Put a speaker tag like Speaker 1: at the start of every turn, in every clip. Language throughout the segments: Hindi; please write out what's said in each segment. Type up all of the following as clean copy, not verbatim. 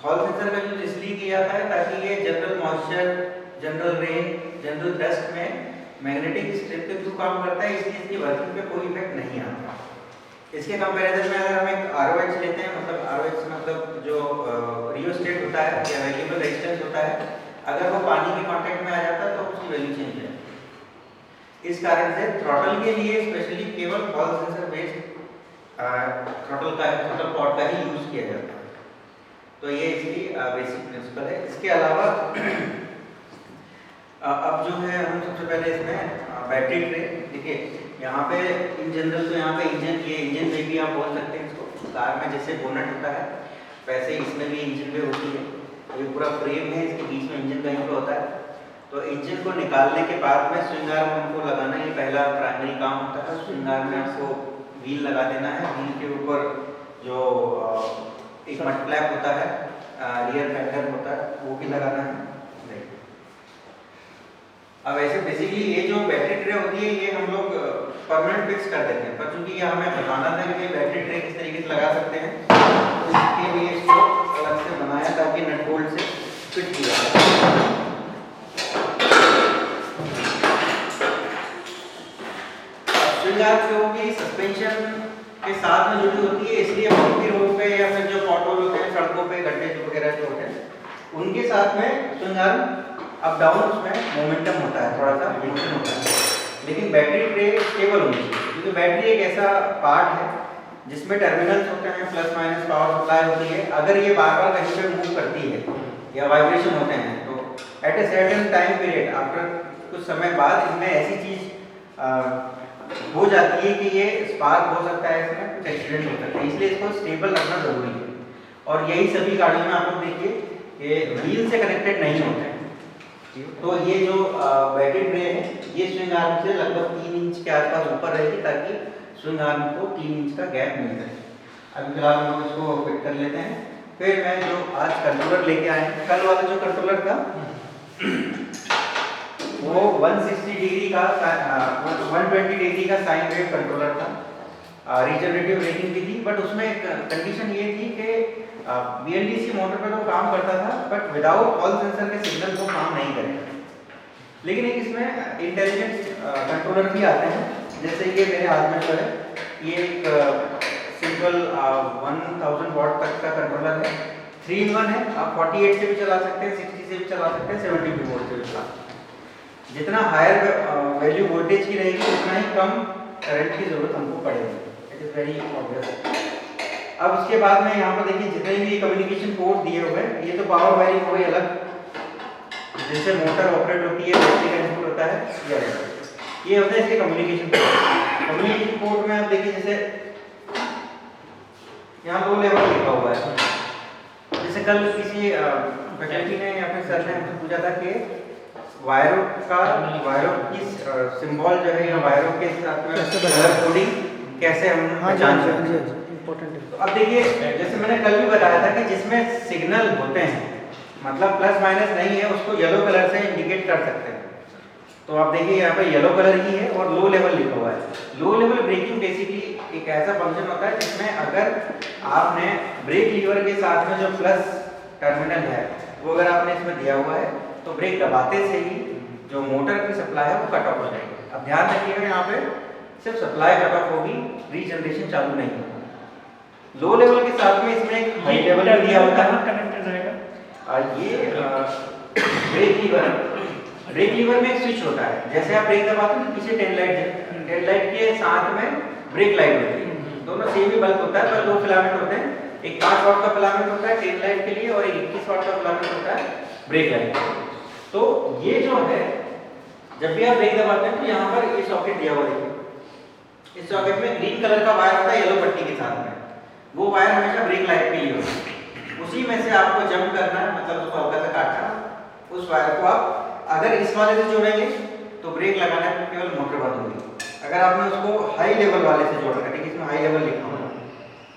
Speaker 1: हॉल सेंसर का यूज इसलिए किया जाता है ताकि ये general moisture, general rain, general dust में मैग्नेटिक स्ट्रिप के थ्रू काम करता है, इसलिए इसकी वर्किंग पे कोई इफेक्ट नहीं आता। इसके कंपैरिजन में अगर हम एक ROH लेते हैं, मतलब ROH मतलब जो रियोस्टेट होता है या वेरिएबल रेजिस्टेंस होता है, अगर वो पानी के कांटेक्ट में आ जाता है तो उसकी वैल्यू चेंज है। इस कारण से थ्रॉटल के लिए स्पेशली केवल hall sensor based throttle pot का ही यूज किया जाता है। तो ये इसकी बेसिक प्रिंसिपल है। इसके अलावा अब जो है हम सबसे पहले इसमें बैटरी ट्रे, देखिए यहाँ पे इन जनरल तो यहाँ पे इंजन, ये इंजन पे भी आप बोल सकते हैं इसको, कार में जैसे बोनट होता है वैसे इसमें भी इंजन पे होती है। ये पूरा फ्रेम है, इसके बीच में इंजन कहीं पे होता है। तो इंजन को निकालने के बाद में स्विंग आर्म हमको लगाना, ये पहला प्राइमरी काम होता है। स्विंग आर्म में आपको व्हील लगा देना है, व्हील के ऊपर जो एक मड फ्लैप होता है, रियर फेंडर होता है, वो भी लगाना है। अब ऐसे बेसिकली ये जो बैटरी ट्रे होती है ये हम लोग परमानेंट फिक्स कर देते हैं, पर चूंकि ये हमें बताना था कि बैटरी ट्रे किस तरीके से लगा सकते हैं, तो इसके लिए इसको अलग से बनाया ताकि नट बोल्ट से फिट किया जाए। स्विंग आर्म जो होगी सस्पेंशन के साथ में जुड़ी होती है, इसलिए पक्की रोड पे या फिर जो पॉटहोल होते हैं, सड़कों पे गड्ढे वगैरह जो होते हैं, उनके साथ में स्विंग आर्म अप डाउन उसमें मोमेंटम होता है, थोड़ा सा मोशन होता है। लेकिन बैटरी ट्रे स्टेबल होनी चाहिए, क्योंकि बैटरी एक ऐसा पार्ट है जिसमें टर्मिनल्स होते हैं, प्लस माइनस पावर सप्लाई होती है। अगर ये बार बार कहीं पे मूव करती है या वाइब्रेशन होते हैं तो at a certain time period, after कुछ समय बाद इनमें ऐसी चीज हो जाती है कि ये स्पार्क हो सकता है, इसमें कुछ एक्सीडेंट हो सकता है। इसलिए इसको स्टेबल रखना जरूरी है। और यही सभी गाड़ियों में आप लोग देखिए कि व्हील से कनेक्टेड नहीं होते हैं। तो ये जो बैटरी ट्रे है ये स्विंग आर्म से लगभग 3 इंच के आसपास ऊपर रहेगी, ताकि स्विंग आर्म को 3 इंच का गैप मिल जाए। अभी फिलहाल हम लोग इसको फिट कर लेते हैं। फिर मैं जो आज कंट्रोलर लेके आए हैं, कल वाला जो कंट्रोलर था वो 160 डिग्री का 120 डिग्री का साइन वेव कंट्रोलर था, रिजनरेटिव रेटिंग भी थी, बट उसमें एक कंडीशन ये थी कि BLDC मोटर पे तो काम करता था, बट विदाउट हॉल सेंसर के सिग्नल को काम नहीं करेगा। लेकिन एक इसमें इंटेलिजेंट कंट्रोलर भी आते हैं, जैसे ये मेरे हाथ में जो है, ये एक सिंपल 1000 वॉट तक का कंट्रोलर है, 3-in-1 है। आप 48 से भी चला सकते हैं, 60 से भी चला सकते हैं, 72 वोल्ट से भी चला सकते हैं। जितना हायर वैल्यू वोल्टेज की रहेगी उतना ही कम करंट की जरूरत हमको पड़ेगी। It is very obvious. अब उसके बाद में यहाँ पर देखिए जितने भी कम्युनिकेशन पोर्ट दिए हुए हैं, ये तो पावर वायरिंग हो गई अलग, जैसे मोटर ऑपरेट होती है, बैटरी का इनपुट होता है, ये होता है इसके कम्युनिकेशन पोर्ट। कम्युनिकेशन पोर्ट में आप देखिए जैसे यहाँ 2 लेवल लिखा हुआ है। जैसे कल किसी फैकल्टी ने या फिर सर ने हमसे पूछा था कि वायरों की सिंबल जो है या वायरों के साथ में कलर कोडिंग कैसे हम पहचान सकते हैं। तो अब देखिए जैसे मैंने कल भी बताया था कि जिसमें सिग्नल होते हैं, मतलब प्लस माइनस नहीं है, उसको येलो कलर से इंडिकेट कर सकते हैं। तो आप देखिए यहाँ पे येलो कलर ही है और लो लेवल लिखा हुआ है। लो लेवल ब्रेकिंग बेसिकली एक ऐसा फंक्शन होता है जिसमें अगर आपने ब्रेक लीवर के साथ में जो प्लस टर्मिनल है वो अगर आपने इसमें दिया हुआ है तो ब्रेक दबाते से ही जो मोटर की सप्लाई है वो कट ऑफ हो जाएगी। अब ध्यान रखिएगा यहाँ पे सिर्फ सप्लाई कट ऑफ होगी, रीजनरेशन चालू नहीं होगा। लो लेवल के साथ में इसमें एक हाई लेवल दिया होता है, कनेक्टेड रहेगा। ये ब्रेक लीवर में एक स्विच होता है, जैसे आप ब्रेक दबाते हैं तो पीछे टेल लाइट के साथ में ब्रेक लाइट होती है, दोनों सेम ही बल्ब होता है, पर 2 फिलामेंट होते हैं। एक 5 वाट का फिलामेंट होता है टेल लाइट के लिए और एक 21 वाट का फिलामेंट होता है ब्रेक लाइट। तो ये जो है जब भी आप ब्रेक दबाते हैं तो यहाँ पर ये सॉकेट दिया हुआ है, इस सॉकेट में ग्रीन कलर का वायर होता है येलो पट्टी के साथ में, वो वायर हमेशा ब्रेक लाइट के लिए होता है। उसी में से आपको जंप करना है, मतलब उसको हल्का सा काटना, उस वायर को आप अगर इस वाले से जोड़ेंगे तो ब्रेक लगाने पर केवल मोटर बंद होगी। अगर आपने उसको हाई लेवल वाले से जोड़ना है, इसमें हाई लेवल लिखा हुआ है,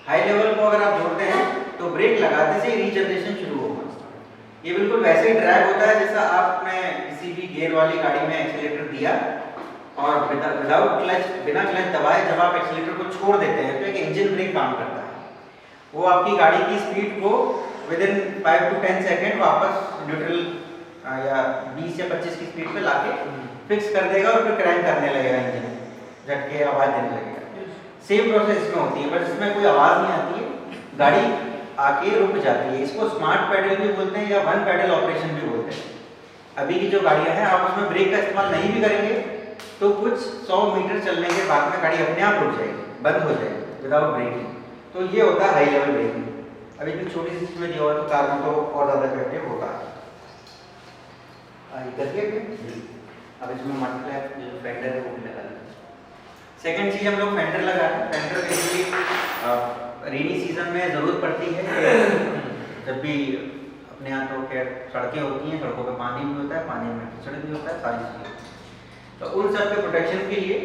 Speaker 1: हाई लेवल को अगर आप जोड़ते हैं तो ब्रेक लगाते से रीजनरेशन शुरू होगा। ये बिल्कुल वैसे ही ड्रैग होता है जैसा आपने किसी भी गियर वाली गाड़ी में एक्सीलरेटर दिया और विदाउट क्लच, बिना क्लच दबाए जब आप एक्सीलरेटर को छोड़ देते हैं तो एक इंजन ब्रेक काम करता है। वो आपकी गाड़ी की स्पीड को विद इन 5 to 10 सेकेंड वापस न्यूट्रल या 20 या 25 की स्पीड पे लाके फिक्स कर देगा और फिर क्रैंक करने लगेगा इंजन, झटके आवाज़ देने लगेगा। सेम प्रोसेस इसमें होती है, बट इसमें कोई आवाज़ नहीं आती है, गाड़ी आके रुक जाती है। इसको स्मार्ट पैडल भी बोलते हैं या वन पैडल ऑपरेशन भी बोलते हैं। अभी की जो गाड़ियाँ हैं, आप उसमें ब्रेक का इस्तेमाल नहीं भी करेंगे तो कुछ 100 मीटर चलने के बाद में गाड़ी अपने आप रुक जाएगी, बंद हो जाएगी विदाउट ब्रेकिंग। तो ये होता है हाई लेवल ब्रेकिंग। अभी भी छोटी सी चीज़ में दिया हुआ तो कार में तो और ज़्यादा इफेक्टिव होता है। अब इसमें मतलब जो फेंडर है वो भी लगा दें। सेकेंड चीज़ हम लोग फेंडर लगा रहे हैं। फेंडर बेसिकली रेनी सीजन में ज़रूरत पड़ती है, जब भी अपने यहाँ तो खैर सड़कें होती हैं, सड़कों पे पानी भी होता है, पानी में कीचड़ भी होता है, सारी चीज़ें। तो उन सब के प्रोटेक्शन के लिए,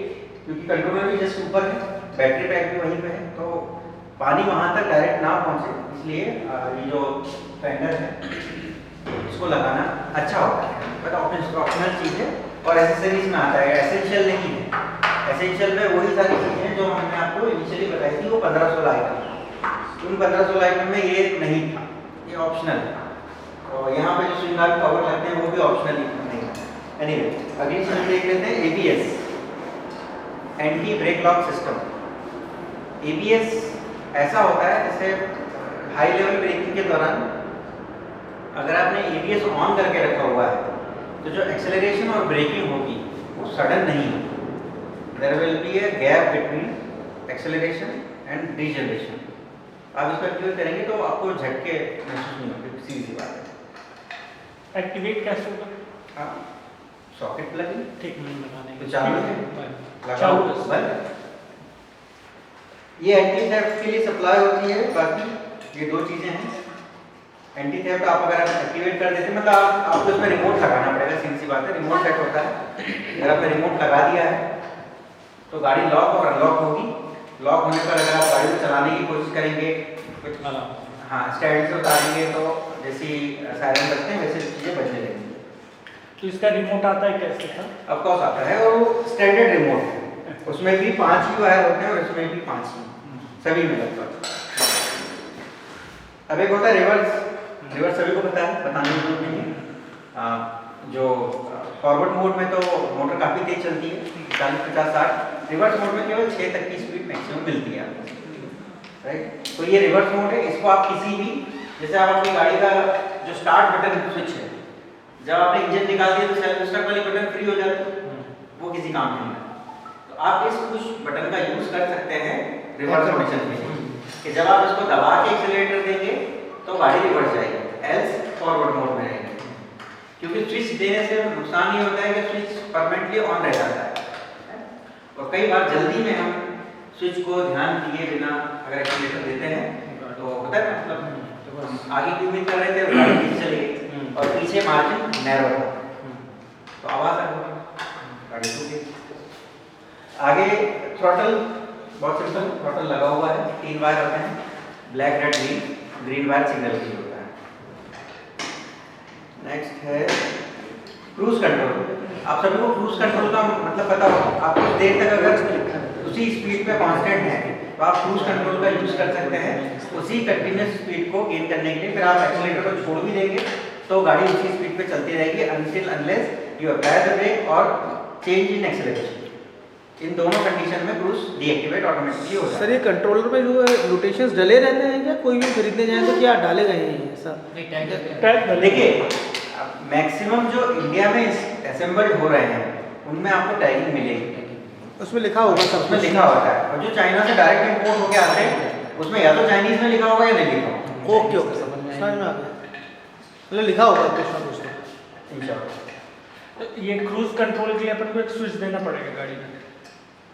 Speaker 1: क्योंकि कंट्रोलर भी जस्ट ऊपर है, बैटरी पैक भी वहीं पे है, तो पानी वहाँ तक डायरेक्ट ना पहुँचे, इसलिए ये जो फेंडर है इसको लगाना अच्छा होता है। बट ऑप्शनल चीज़ है और एसेसरीज में आता है, एसेंशियल नहीं है। एसेंशियल में वही सारी चीज़ें जो हमने आपको इनिशियली बताई थी, वो 15-16 आइटम। उन 15-16 आइटम में ये नहीं था, ये ऑप्शनल है। और यहाँ पे जो श्रृंगार कवर लगते हैं वो भी ऑप्शनल नहीं है। एनीवे, अगली चीज़ हम देख लेते हैं ABS, anti brake lock system. ABS ऐसा होता है जैसे हाई लेवल ब्रेकिंग के दौरान अगर आपने ABS ऑन करके रखा हुआ है तो जो एक्सेलरेशन और ब्रेकिंग होगी वो सडन नहीं होगी। There will be a gap between acceleration and degeneration. आप इसको एक्टिवेट करेंगे तो आपको झटके महसूस नहीं होंगे, सीधी सी बात है।
Speaker 2: एक्टिवेट कैसे होगा?
Speaker 1: हाँ, सॉकेट प्लग इन,
Speaker 2: ठीक नहीं लगाने
Speaker 1: तो चालू है, लगाओ बंद। ये एंटी थेफ्ट के लिए सप्लाई होती है। बाकी ये दो चीज़ें हैं। एंटी थेफ्ट आप अगर एक्टिवेट कर देते हैं, मतलब आपको इसमें रिमोट लगाना पड़ेगा, सीधी सी बात है, रिमोट सेट होता है। अगर आपने रिमोट लगा दिया है तो गाड़ी लॉक और अनलॉक होगी। लॉक होने पर अगर आप गाड़ी को चलाने की कोशिश करेंगे, कुछ हाँ स्टैंड से उतारेंगे तो जैसी सायरन बजते हैं वैसे चीज़ें बजने लगेंगी।
Speaker 2: तो इसका रिमोट आता है कैसे था?
Speaker 1: ऑफकोर्स आता है, और वो स्टैंडर्ड रिमोट है। उसमें भी 5 ही वायर होते हैं और इसमें भी 5 ही, सभी में लगभग। अब एक होता है रिवर्स। रिवर्स सभी को पता है, बताने की जरूरत नहीं है। जो फॉरवर्ड मोड में तो मोटर काफ़ी तेज चलती है, 40, 50, 60। रिवर्स मोड में केवल 6 तक की स्पीड मैक्सिमम मिलती है, राइट। तो ये रिवर्स मोड है। इसको आप किसी भी, जैसे आप अपनी गाड़ी का जो स्टार्ट बटन स्विच है, जब आपने इंजन निकाल दिया तो सेल्फ स्टार्ट वाली बटन फ्री हो जाती है, वो किसी काम नहीं है। तो आप इस पुश बटन का यूज कर सकते हैं रिवर्स कंडीशन में, कि जब आप इसको दबा के एक्सीलरेटर देंगे तो गाड़ी रिवर्स जाएगी, एल्स फॉरवर्ड मोड में रहेगी। क्योंकि स्विच देने से नुकसान ये होता है कि स्विच परमानेंटली ऑन रह जाता है, और कई बार जल्दी में हम स्विच को ध्यान दिए बिना अगर एक्सीलरेटर देते हैं तो होता है मतलब आगे की उम्मीद कर रहे थे, गाड़ी पीछे चली गई और पीछे मार्जिन नैरो था तो आवाज़ आ गई, गाड़ी रुक गई। आगे थ्रॉटल, बहुत सिंपल, थ्रॉटल लगा हुआ है, 3 वायर होते हैं, black red green, green wire signal के लिए होता है। नेक्स्ट है क्रूज कंट्रोल। आप सभी को क्रूज कंट्रोल का मतलब पता होगा। आप कुछ देर तक अगर उसी स्पीड पे कांस्टेंट है तो आप क्रूज कंट्रोल का यूज कर सकते हैं उसी कंटिन्यूस स्पीड को गेन करने के लिए। फिर आप एक्सीलरेटर को छोड़ भी देंगे तो गाड़ी उसी स्पीड पे चलती रहेगी until unless you apply the brake और चेंज इन एक्सीलरेशन। इन दोनों कंडीशन में क्रूज डीएक्टिवेट ऑटोमेटिकली हो जाता है।
Speaker 3: सर ये कंट्रोलर में जो है रोटेशंस डले रहते हैं क्या? कोई भी खरीदने जाए तो क्या डाले गए हैं ये सर?
Speaker 1: देखिए मैक्सिमम जो इंडिया में असेंबल्ड हो रहे हैं उनमें आपको टैगिंग मिलेगी,
Speaker 3: उसमें लिखा होगा, सब
Speaker 1: उसमें लिखा होता है। और जो चाइना से डायरेक्ट इंपोर्ट होके आते हैं उसमें या तो चाइनीज में लिखा होगा या नहीं लिखा होगा।
Speaker 3: ओके ओके समझ में आ गया, मतलब लिखा होगा कुछ ना कुछ तो
Speaker 1: इंशाल्लाह।
Speaker 2: तो ये क्रूज कंट्रोल के लिए अपन को एक स्विच देना पड़ेगा गाड़ी में।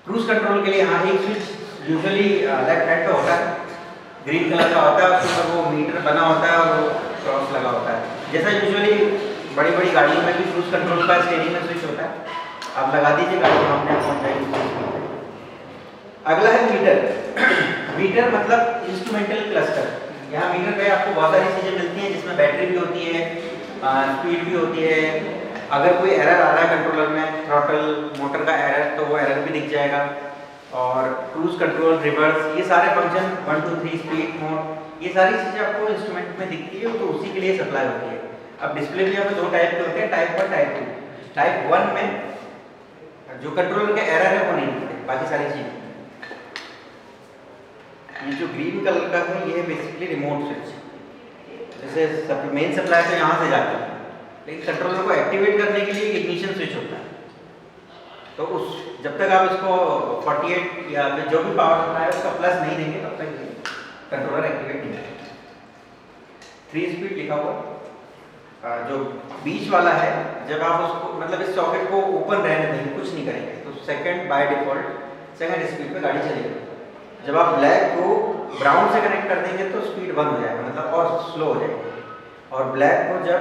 Speaker 1: क्रूज कंट्रोल के लिए हाँ एक स्विच यूजुअली लेफ्ट हैंड पे होता है, ग्रीन कलर का होता है, उसके ऊपर वो मीटर बना होता है और वो क्रॉस लगा होता है। जैसा यूजुअली बड़ी बड़ी गाड़ियों में भी क्रूज कंट्रोल का स्टीयरिंग में स्विच होता है, आप लगा दीजिए, गाड़ी में अपने आप पहुँच जाएगी। अगला है मीटर। मीटर मतलब इंस्ट्रूमेंटल क्लस्टर। यहाँ मीटर पे आपको बहुत सारी चीज़ें मिलती हैं जिसमें बैटरी भी होती है, स्पीड भी होती है। अगर कोई एरर आ रहा है कंट्रोलर में, थ्रॉटल मोटर का एरर, तो वो एरर भी दिख जाएगा। और क्रूज कंट्रोल, रिवर्स, ये सारे फंक्शन 1 2 3 स्पीड मोड, ये सारी चीज़ें आपको इंस्ट्रूमेंट में दिखती है, तो उसी के लिए सप्लाई होती है। अब डिस्प्ले भी यहाँ पे 2 टाइप के होते हैं, टाइप 1 टाइप 2। टाइप 1 में जो कंट्रोलर के एरर है वो नहीं दिखते, बाकी सारी चीज़ें। ये जो ग्रीन कलर का है ये है बेसिकली रिमोट स्विच, जैसे मेन सप्लाई तो यहाँ से जाती है, लेकिन कंट्रोलर को एक्टिवेट करने के लिए इग्निशन स्विच होता है। तो उस जब तक आप इसको 48 या फिर जो भी पावर सप्लाई है उसका प्लस नहीं देंगे तब तक ये कंट्रोलर एक्टिवेट नहीं होगा। 3 स्पीड लिखा हुआ, जो बीच वाला है जब आप उसको मतलब इस सॉकेट को ओपन रहने देंगे, कुछ नहीं करेंगे, तो second by default second speed पे गाड़ी चलेगी। जब आप ब्लैक को ब्राउन से कनेक्ट कर देंगे तो स्पीड बंद हो जाएगा, मतलब और स्लो हो जाएगी। और ब्लैक को जब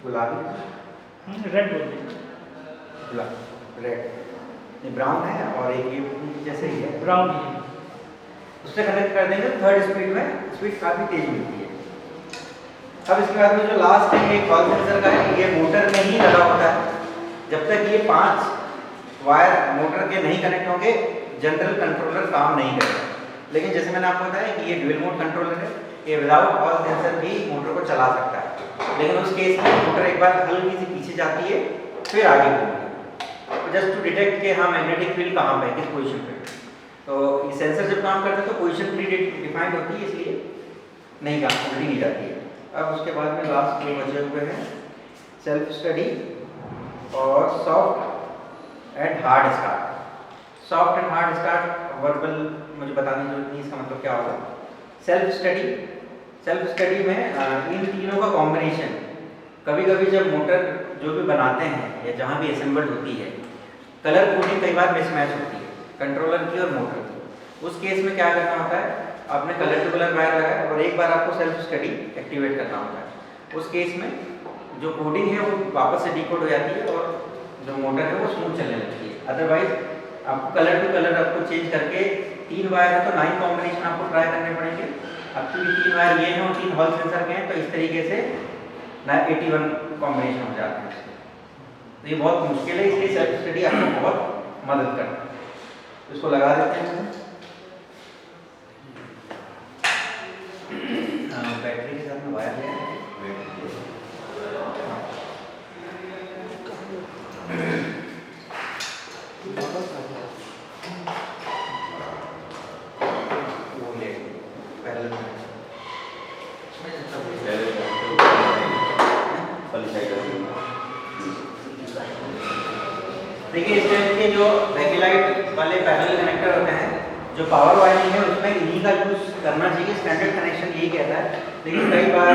Speaker 1: गुलाबी
Speaker 2: रेड बोलते
Speaker 1: रेड, ये ब्राउन है और एक ये जैसे ही है
Speaker 2: ब्राउन,
Speaker 1: उससे कनेक्ट कर देंगे तो थर्ड स्पीड में स्पीड काफ़ी तेज मिलती है। अब इसके बाद में जो लास्ट है ये हॉल सेंसर का है, ये मोटर में ही लगा होता है। जब तक ये 5 वायर मोटर के नहीं कनेक्ट होंगे जनरल कंट्रोलर काम नहीं करेगा। लेकिन जैसे मैंने आपको बताया कि ये ड्यूल मोड कंट्रोलर है, ये विदाउट हॉल सेंसर भी मोटर को चला सकता है, लेकिन उस केस में मोटर एक बार हल्की सी पीछे जाती है फिर आगे घूमती है, जस्ट टू डिटेक्ट कि हाँ मैग्नेटिक फील्ड कहाँ पे है, किस पोजीशन पे। तो ये सेंसर जब काम करते हैं तो पोजीशन प्री डिफाइंड होती है, इसलिए नहीं काम उल्टी नहीं जाती है। अब उसके बाद में लास्ट 2 बचे हुए हैं, सेल्फ स्टडी और soft and hard start. Soft and hard start verbal मुझे बताने की जरूरत नहीं, इसका मतलब क्या होगा। सेल्फ स्टडी में इन तीनों का कॉम्बिनेशन, कभी कभी जब मोटर जो भी बनाते हैं या जहाँ भी असेंबल्ड होती है, कलर कोडिंग कई बार मिसमैच होती है कंट्रोलर की और मोटर की। उस केस में क्या करना होता है, आपने कलर टू कलर वायर लगाया और एक बार आपको सेल्फ स्टडी एक्टिवेट करना होता है। उस केस में जो कोडिंग है वो वापस से डिकोड हो जाती है और जो मोटर है वो स्मूथ चलने लगती है। अदरवाइज आपको कलर टू कलर आपको चेंज करके 3 वायर है तो 9 कॉम्बिनेशन आपको ट्राई करने पड़ेंगे। अब क्योंकि 3 वायर ये हैं और 3 हॉल सेंसर के हैं, तो इस तरीके से 81 कॉम्बिनेशन हो जाते हैं। तो ये बहुत मुश्किल है, इसलिए सेल्फ स्टडी आपको बहुत मदद करता है। इसको लगा देते हैं। बैटरी के साथ में वायर है, देखिए इस टाइप के जो बैकलाइट वाले पैरेलल कनेक्टर होते हैं, जो पावर वायरिंग है उसमें इन्हीं का यूज करना चाहिए, स्टैंडर्ड कनेक्शन यही कहता है। लेकिन कई बार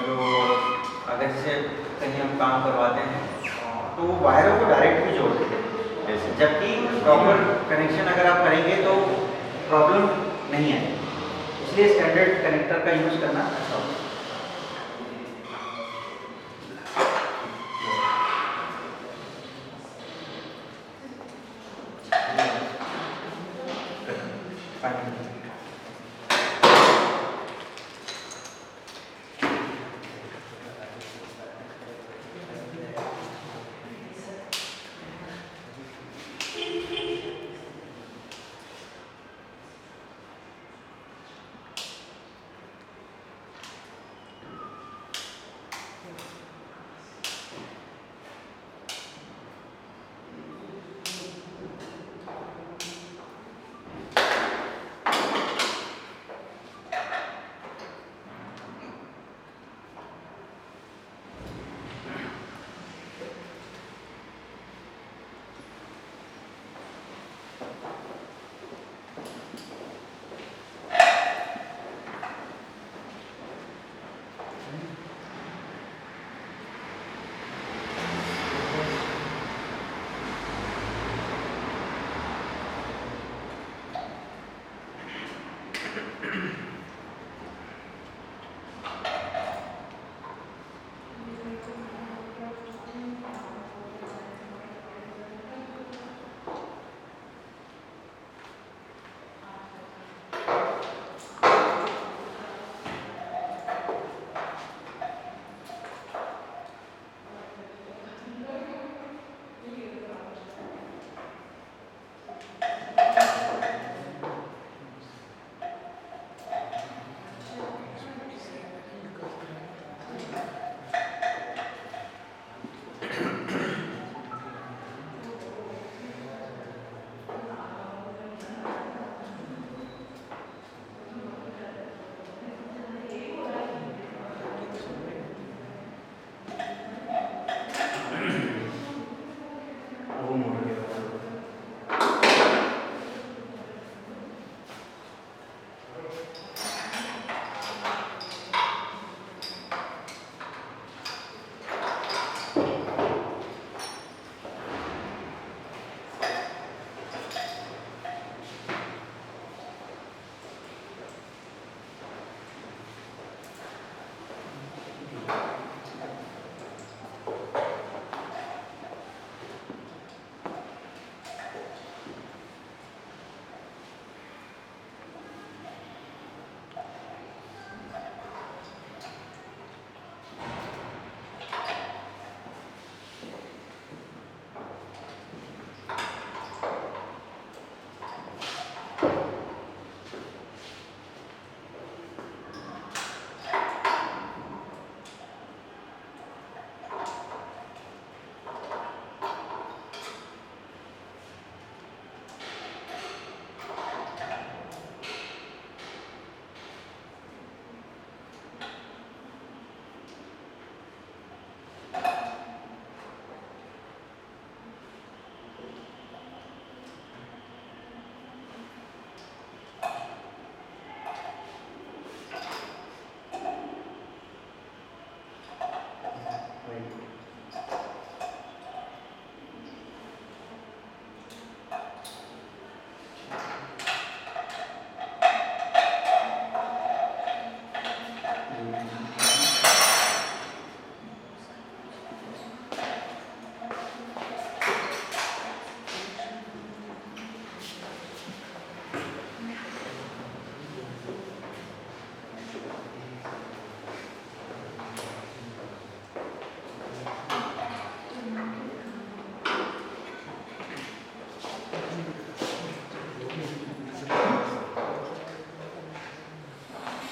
Speaker 1: जो अगर जैसे कहीं हम काम करवाते हैं तो वो वायरों को डायरेक्ट भी जोड़ देते हैं, जबकि प्रॉपर कनेक्शन अगर आप करेंगे तो प्रॉब्लम नहीं आएगी, इसलिए स्टैंडर्ड कनेक्टर का यूज करना अच्छा होगा।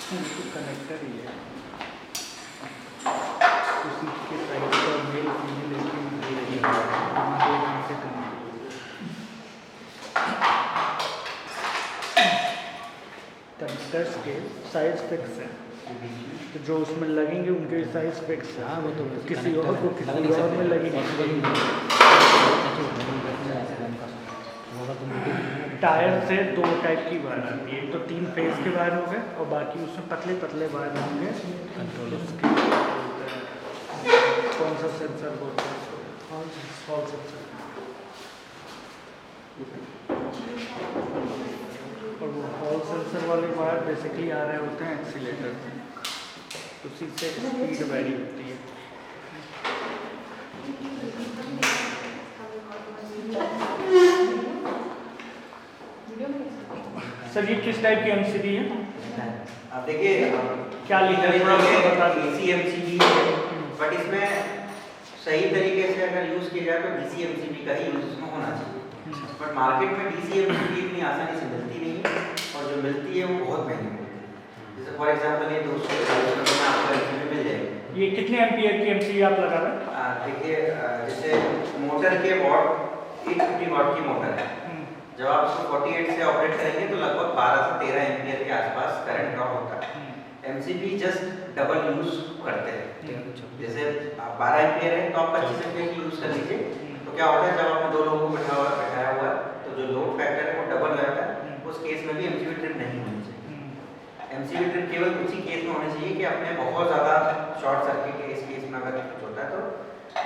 Speaker 2: कनेक्टर ही है उसी के साइड पर मेल फीमेल कनेक्टर्स के साइज फिक्स है, तो जो उसमें लगेंगे उनके साइज फिक्स है।
Speaker 3: हाँ वो तो
Speaker 2: किसी और को किसी और में लगेगी। टायर से 2 टाइप की वायर आती है, एक तो 3 फेज के वायर हो गए और बाकी उसमें पतले पतले वायर होंगे। कंट्रोल उसके कौन सा सेंसर बोलते हैं उसको? Hall sensor. और वो हॉल सेंसर वाले वायर बेसिकली आ रहे होते हैं एक्सीलेटर से, उसी से स्पीड वेरी होती है। सर ये किस टाइप की एमसीबी है?
Speaker 1: अब देखिए
Speaker 2: क्या लिखा है थोड़ा सा बता दीजिए।
Speaker 1: एमसीबी है, बट इसमें सही तरीके से अगर यूज़ किया जाए तो डीसी एमसीबी का ही यूज़ इसमें होना चाहिए। बट मार्केट में डीसी एमसीबी इतनी आसानी से मिलती नहीं है, और जो मिलती है वो बहुत महंगी मिलती है। जैसे फॉर एग्जांपल ये 200 में आपको एमसीबी मिल जाएगी।
Speaker 2: ये कितने एम्पियर की एमसीबी आप लगा रहे हैं?
Speaker 1: देखिए जैसे मोटर के वॉट 850 वाट की मोटर है, जब आप उसको 48 से ऑपरेट करेंगे तो लगभग 12 से 13 एम्पियर के आसपास करंट ड्रॉप होता है। एमसीबी जस्ट डबल यूज करते हैं। जैसे आप 12 एम्पियर है तो आप 25 एम्पियर की यूज कर लीजिए, तो क्या होता है जब आपने 2 लोगों को बैठाया हुआ है तो जो लोड फैक्टर है वो डबल हो जाता है। उस केस में भी एमसीबी ट्रिप नहीं होनी चाहिए। एमसीबी ट्रिप केवल उसी केस में होनी चाहिए कि आपने बहुत ज़्यादा शॉर्ट सर्किट के इस केस में अगर कुछ होता है तो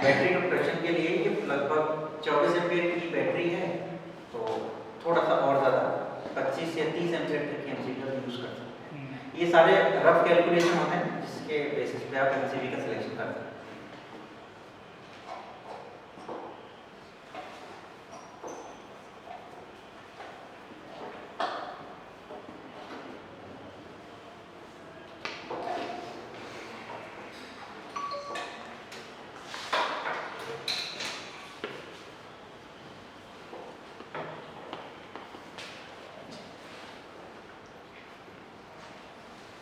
Speaker 1: बैटरी का प्रोटेक्शन के लिए ये लगभग 24 एम्पियर की बैटरी है, तो थोड़ा सा और ज़्यादा 25 से 30 एम्पियर तक की एमसीबी का यूज़ कर सकते हैं। ये सारे रफ कैलकुलेशन होते हैं जिसके बेसिस पे आप एमसीबी का सिलेक्शन कर सकते हैं।